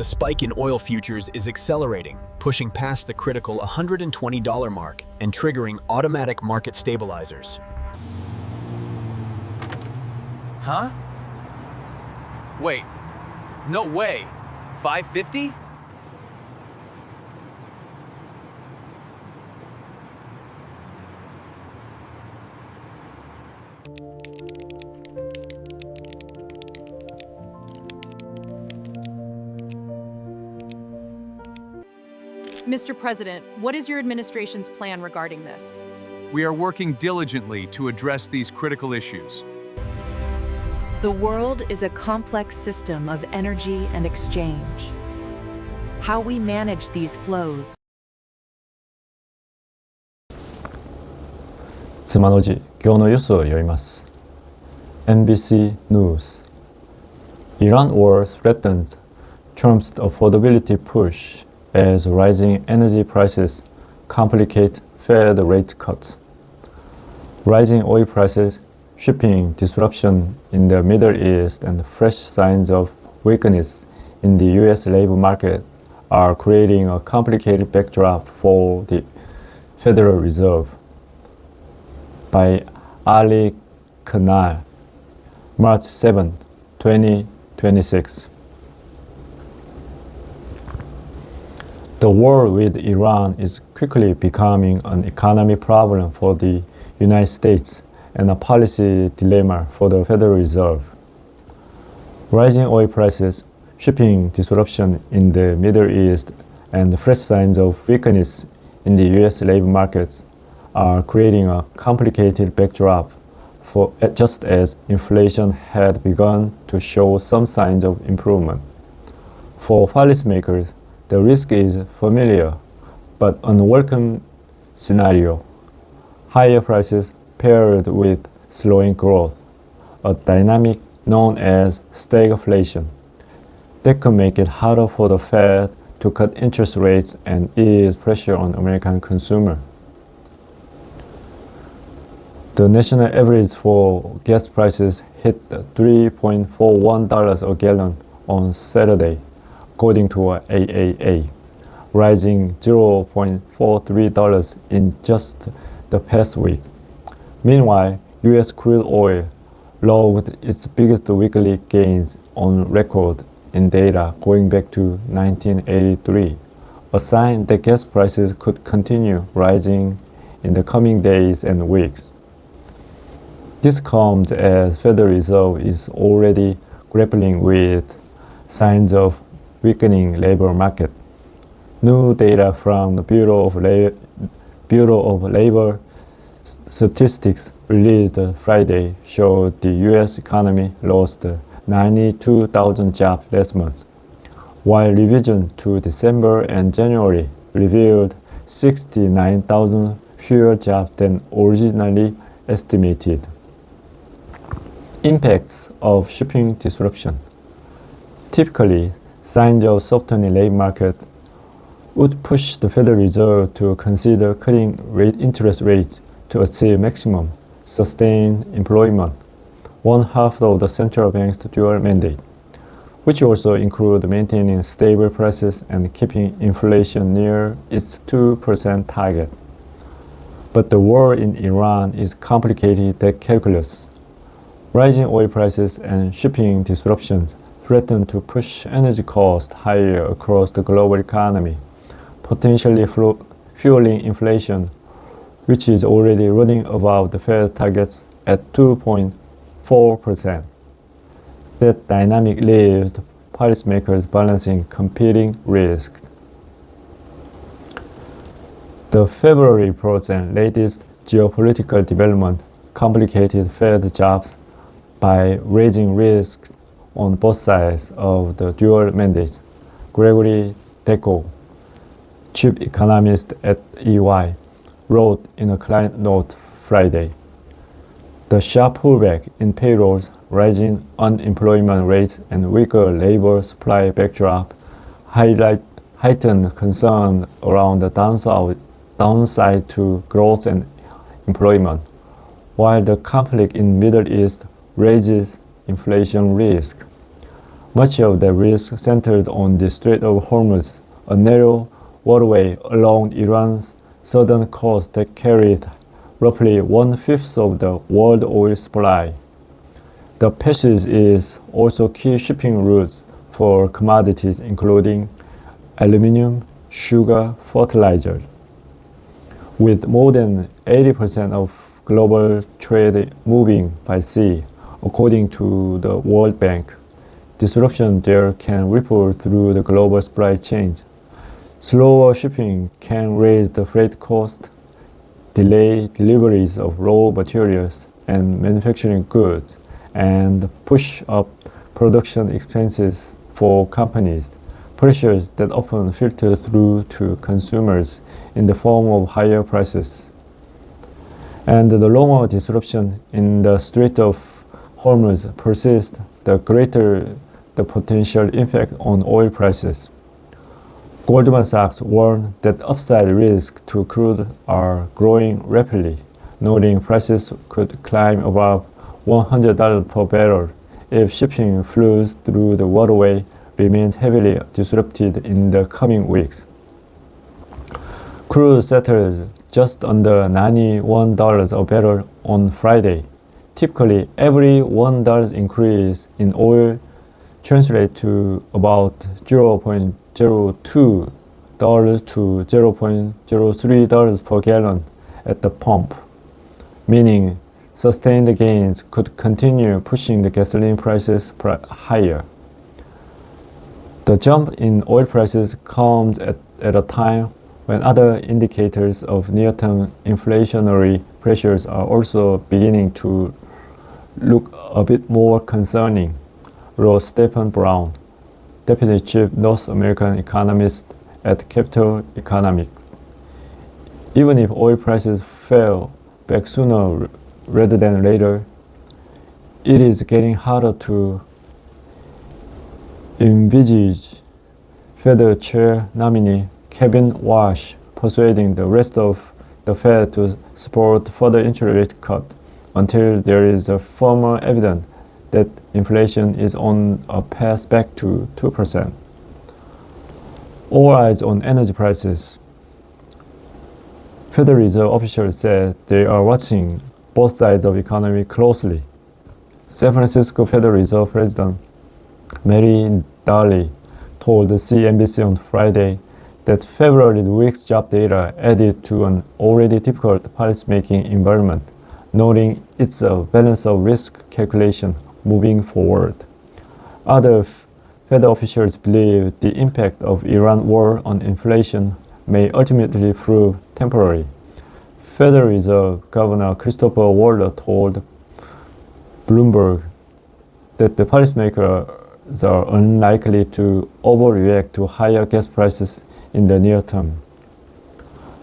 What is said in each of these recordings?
spike in oil futures is accelerating, pushing past the critical $120 mark and triggering automatic market stabilizers. Huh? Wait, no way. 550? Mr. President, what is your administration's plan regarding this? We are working diligently to address these critical issues. The world is a complex system of energy and exchange. How we manage these flows. ツマンおじ今日のニュースを読みます。NBC News. Iran war threatens Trump's affordability push as rising energy prices complicate Fed rate cuts. Rising oil prices, shipping disruption in the Middle East, and fresh signs of weakness in the U.S. labor market are creating a complicated backdrop for the Federal Reserve. By Ali Kanal, March 7, 2026. The war with Iran is quickly becoming an economic problem for the United States and a policy dilemma for the Federal Reserve. Rising oil prices, shipping disruption in the Middle East, and fresh signs of weakness in the U.S. labor markets are creating a complicated backdrop for just as inflation had begun to show some signs of improvement. For policymakers, the risk is familiar but unwelcome scenario. Higher prices paired with slowing growth, a dynamic known as stagflation, that could make it harder for the Fed to cut interest rates and ease pressure on American consumer. The national average for gas prices hit $3.41 a gallon on Saturday, according to AAA, rising $0.43 in just the past week. Meanwhile, U.S. crude oil logged its biggest weekly gains on record in data going back to 1983, a sign that gas prices could continue rising in the coming days and weeks. This comes as Federal Reserve is already grappling with signs of weakening labor market. New data from the Bureau of Labor Statistics released Friday showed the U.S. economy lost 92,000 jobs last month, while revision to December and January revealed 69,000 fewer jobs than originally estimated. Impacts of shipping disruption. Typically, signs of softening labor market would push the Federal Reserve to consider cutting interest rates to achieve maximum sustained employment, one half of the central bank's dual mandate, which also include maintaining stable prices and keeping inflation near its 2% target. But the war in Iran is complicated that calculus. Rising oil prices and shipping disruptions threaten to push energy costs higher across the global economy, potentially fueling inflation, which is already running above the Fed targets at 2.4%. That dynamic leaves the policymakers balancing competing risks. The February reports and latest geopolitical development complicated Fed jobs by raising risks on both sides of the dual mandate. Gregory Deco, chief economist at EY, wrote in a client note Friday. The sharp pullback in payrolls, rising unemployment rates, and weaker labor supply backdrop heightened concern around the downside to growth and employment, while the conflict in Middle East raises inflation risk. Much of the risk centered on the Strait of Hormuz, a narrow waterway along Iran's southern coast that carried roughly 1/5 of the world oil supply. The passage is also key shipping routes for commodities including aluminum, sugar, fertilizer. With more than 80% of global trade moving by sea, according to the World Bank, disruption there can ripple through the global supply chain. Slower shipping can raise the freight cost, delay deliveries of raw materials and manufacturing goods, and push up production expenses for companies, pressures that often filter through to consumers in the form of higher prices. And the longer disruption in the Strait of Hormuz persists, the greater the potential impact on oil prices. Goldman Sachs warned that upside risks to crude are growing rapidly, noting prices could climb above $100 per barrel if shipping flows through the waterway remains heavily disrupted in the coming weeks. Crude settled just under $91 a barrel on Friday. Typically, every $1 increase in oil translates to about $0.02 to $0.03 per gallon at the pump, meaning sustained gains could continue pushing the gasoline prices higher. The jump in oil prices comes at a time when other indicators of near-term inflationary pressures are also beginning to look a bit more concerning, wrote Stephen Brown, Deputy Chief North American Economist at Capital Economics. Even if oil prices fell back sooner rather than later, it is getting harder to envisage Fed Chair nominee Kevin Walsh persuading the rest of the Fed to support further interest rate cut until there is a firmer evidence that inflation is on a path back to 2%. All eyes on energy prices. Federal Reserve officials said they are watching both sides of the economy closely. San Francisco Federal Reserve President Mary Daly told CNBC on Friday that February week's job data added to an already difficult policymaking environment, noting it's a balance of risk calculation moving forward. Other Fed officials believe the impact of Iran war on inflation may ultimately prove temporary. Federal Reserve Governor Christopher Waller told Bloomberg that the policymakers are unlikely to overreact to higher gas prices in the near term.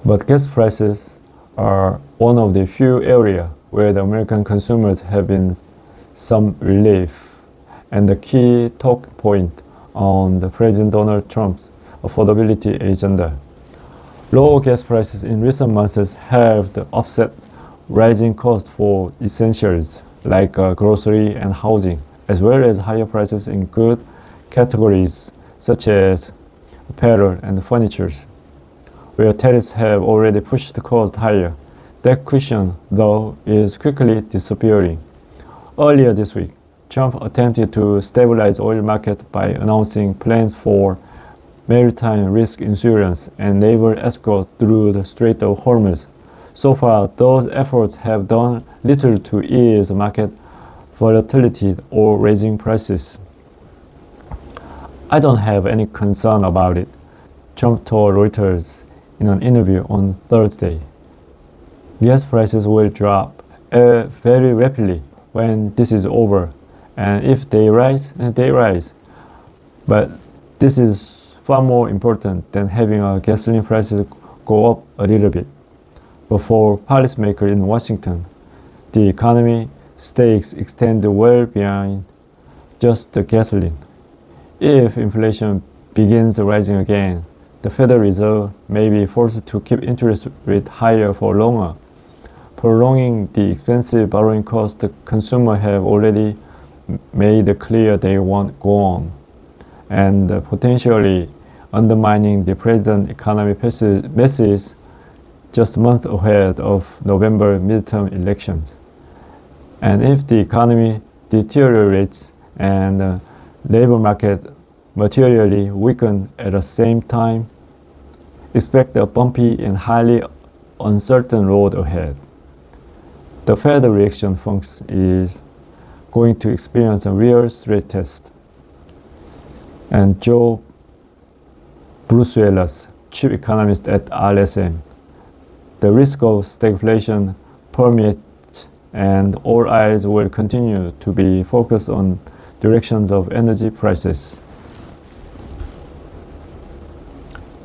But gas prices are one of the few areas where the American consumers have been some relief, and the key talk point on the President Donald Trump's affordability agenda. Lower gas prices in recent months have offset rising costs for essentials like grocery and housing, as well as higher prices in good categories such as apparel and furniture, where tariffs have already pushed the cost higher. That cushion, though, is quickly disappearing. Earlier this week, Trump attempted to stabilize oil market by announcing plans for maritime risk insurance and naval escort through the Strait of Hormuz. So far, those efforts have done little to ease market volatility or raising prices. I don't have any concern about it, Trump told Reuters in an interview on Thursday. Gas prices will drop very rapidly when this is over, and if they rise, they rise. But this is far more important than having our gasoline prices go up a little bit. But for policymakers in Washington, the economy stakes extend well beyond just the gasoline. If inflation begins rising again, the Federal Reserve may be forced to keep interest rate higher for longer, prolonging the expensive borrowing cost the consumers have already made clear they won't go on. and potentially undermining the president's economy message just months ahead of November midterm elections. And if the economy deteriorates and labor market materially weaken at the same time, expect a bumpy and highly uncertain road ahead. The Fed reaction function is going to experience a real stress test. And Joe Brusuelas, chief economist at RSM, the risk of stagflation permeates and all eyes will continue to be focused on directions of energy prices.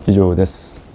以上です。